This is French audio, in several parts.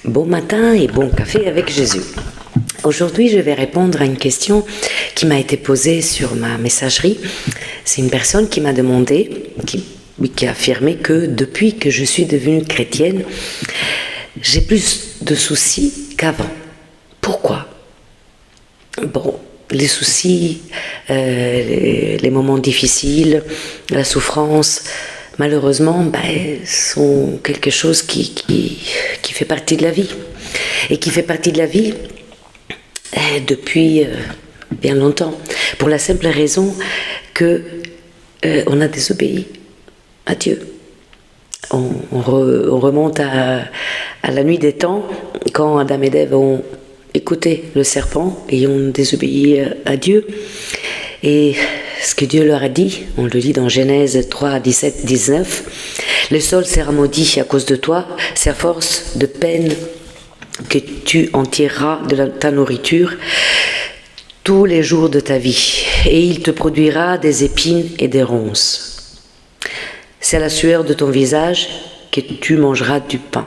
Bon matin et bon café avec Jésus. Aujourd'hui, je vais répondre à une question qui m'a été posée sur ma messagerie. C'est une personne qui m'a demandé, qui a affirmé que depuis que je suis devenue chrétienne, j'ai plus de soucis qu'avant. Pourquoi? Bon, les soucis, les moments difficiles, la souffrance, malheureusement, sont quelque chose qui fait partie de la vie. Et qui fait partie de la vie depuis bien longtemps. Pour la simple raison que on a désobéi à Dieu. On remonte à la nuit des temps, quand Adam et Ève ont écouté le serpent et ont désobéi à Dieu. Et ce que Dieu leur a dit, on le lit dans Genèse 3, 17, 19, « Le sol sera maudit à cause de toi, c'est à force de peine que tu en tireras de ta nourriture tous les jours de ta vie, et il te produira des épines et des ronces. C'est à la sueur de ton visage que tu mangeras du pain. »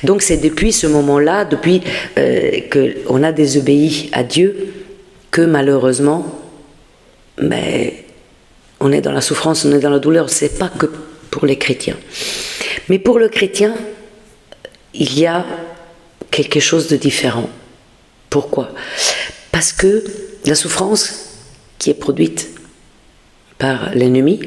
Donc c'est depuis ce moment-là, depuis qu'on a désobéi à Dieu, que malheureusement, on est dans la souffrance, on est dans la douleur. C'est pas que pour les chrétiens. Mais pour le chrétien, il y a quelque chose de différent. Pourquoi? Parce que la souffrance qui est produite par l'ennemi,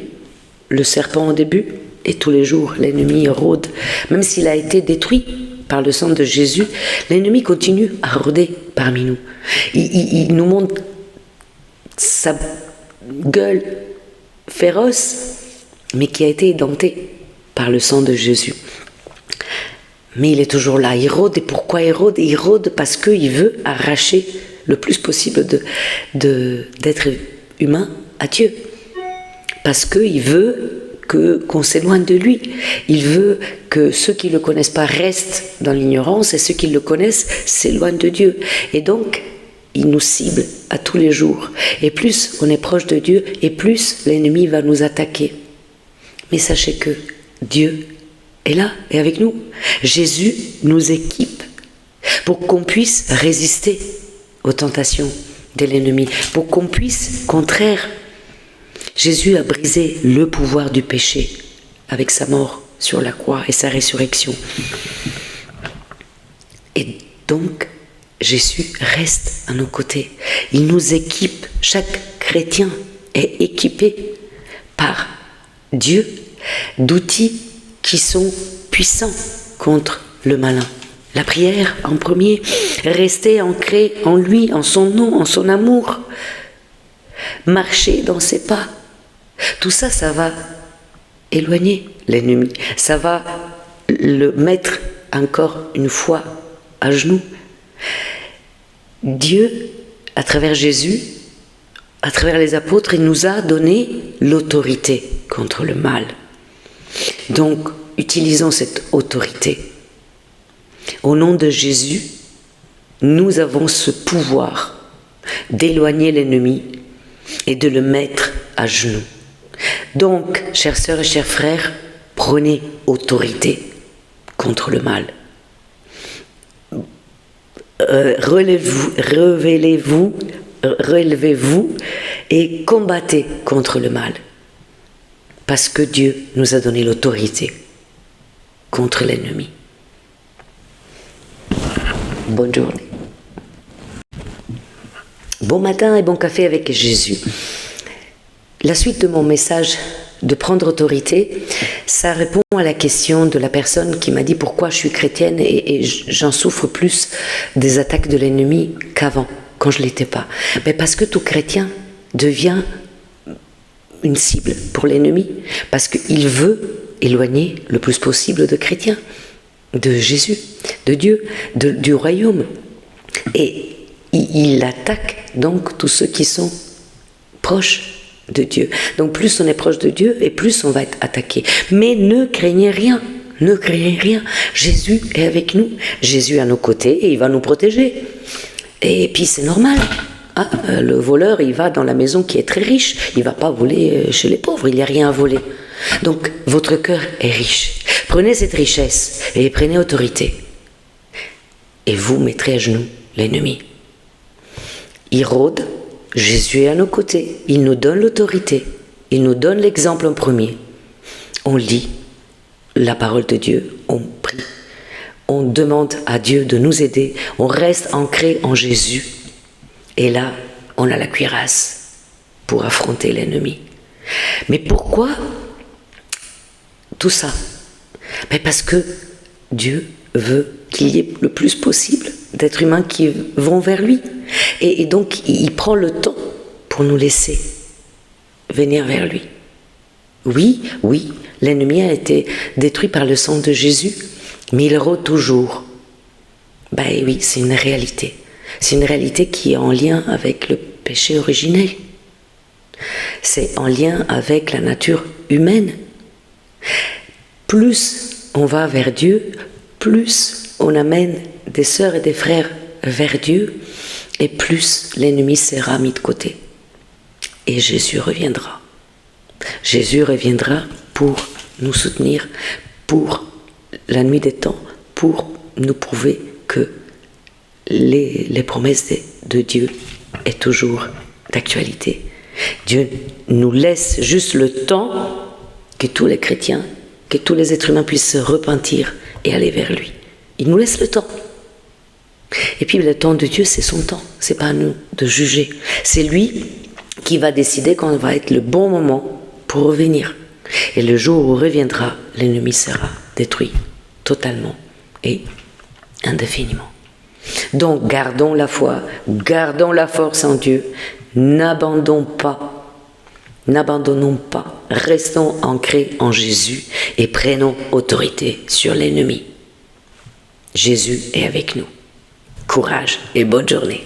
le serpent au début, et tous les jours, l'ennemi rôde. Même s'il a été détruit par le sang de Jésus, l'ennemi continue à rôder parmi nous. Il nous montre sa gueule féroce, mais qui a été édentée par le sang de Jésus. Mais il est toujours là, il rôde. Et pourquoi il rôde? Il rôde parce qu'il veut arracher le plus possible d'être humain à Dieu. Parce qu'il veut qu'on s'éloigne de lui. Il veut que ceux qui ne le connaissent pas restent dans l'ignorance et ceux qui le connaissent s'éloignent de Dieu. Et donc, il nous cible à tous les jours. Et plus on est proche de Dieu, et plus l'ennemi va nous attaquer. Mais sachez que Dieu est là et avec nous. Jésus nous équipe pour qu'on puisse résister aux tentations de l'ennemi, pour qu'on puisse, contraire, Jésus a brisé le pouvoir du péché avec sa mort sur la croix et sa résurrection. Et donc, Jésus reste à nos côtés. Il nous équipe. Chaque chrétien est équipé par Dieu d'outils qui sont puissants contre le malin. La prière en premier, rester ancré en lui, en son nom, en son amour, marcher dans ses pas. Tout ça, ça va éloigner l'ennemi. Ça va le mettre encore une fois à genoux. Dieu, à travers Jésus, à travers les apôtres, il nous a donné l'autorité contre le mal. Donc, utilisons cette autorité. Au nom de Jésus, nous avons ce pouvoir d'éloigner l'ennemi et de le mettre à genoux. Donc, chères sœurs et chers frères, prenez autorité contre le mal. Relevez-vous et combattez contre le mal. Parce que Dieu nous a donné l'autorité contre l'ennemi. Bonne journée. Bon matin et bon café avec Jésus. La suite de mon message de prendre autorité, ça répond à la question de la personne qui m'a dit pourquoi je suis chrétienne et j'en souffre plus des attaques de l'ennemi qu'avant, quand je ne l'étais pas. Mais parce que tout chrétien devient une cible pour l'ennemi, parce qu'il veut éloigner le plus possible de chrétiens, de Jésus, de Dieu, du royaume. Et il attaque donc tous ceux qui sont proches de Dieu. Donc plus on est proche de Dieu et plus on va être attaqué. Mais ne craignez rien, ne craignez rien. Jésus est avec nous, Jésus est à nos côtés et il va nous protéger. Et puis c'est normal. Ah, le voleur, il va dans la maison qui est très riche, il ne va pas voler chez les pauvres, il n'y a rien à voler. Donc votre cœur est riche. Prenez cette richesse et prenez autorité. et vous mettrez à genoux l'ennemi. Il rôde, Jésus est à nos côtés, il nous donne l'autorité, il nous donne l'exemple en premier. On lit la parole de Dieu, on prie, on demande à Dieu de nous aider, on reste ancré en Jésus. Et là, on a la cuirasse pour affronter l'ennemi. Mais pourquoi tout ça? Mais parce que Dieu veut qu'il y ait le plus possible d'êtres humains qui vont vers lui. Et donc, il prend le temps pour nous laisser venir vers lui. Oui, l'ennemi a été détruit par le sang de Jésus, mais il rôde toujours. Ben oui, c'est une réalité. C'est une réalité qui est en lien avec le péché originel. C'est en lien avec la nature humaine. Plus on va vers Dieu, plus on amène des sœurs et des frères vers Dieu, et plus l'ennemi sera mis de côté. Et Jésus reviendra. Jésus reviendra pour nous soutenir, pour la nuit des temps, pour nous prouver que les promesses de Dieu est toujours d'actualité. Dieu nous laisse juste le temps que tous les chrétiens, que tous les êtres humains puissent se repentir et aller vers lui. Il nous laisse le temps. Et puis le temps de Dieu, c'est son temps. C'est pas à nous de juger. C'est lui qui va décider quand va être le bon moment pour revenir. Et le jour où il reviendra, l'ennemi sera détruit totalement et indéfiniment. Donc gardons la foi, gardons la force en Dieu, n'abandonnons pas, restons ancrés en Jésus et prenons autorité sur l'ennemi. Jésus est avec nous. Courage et bonne journée.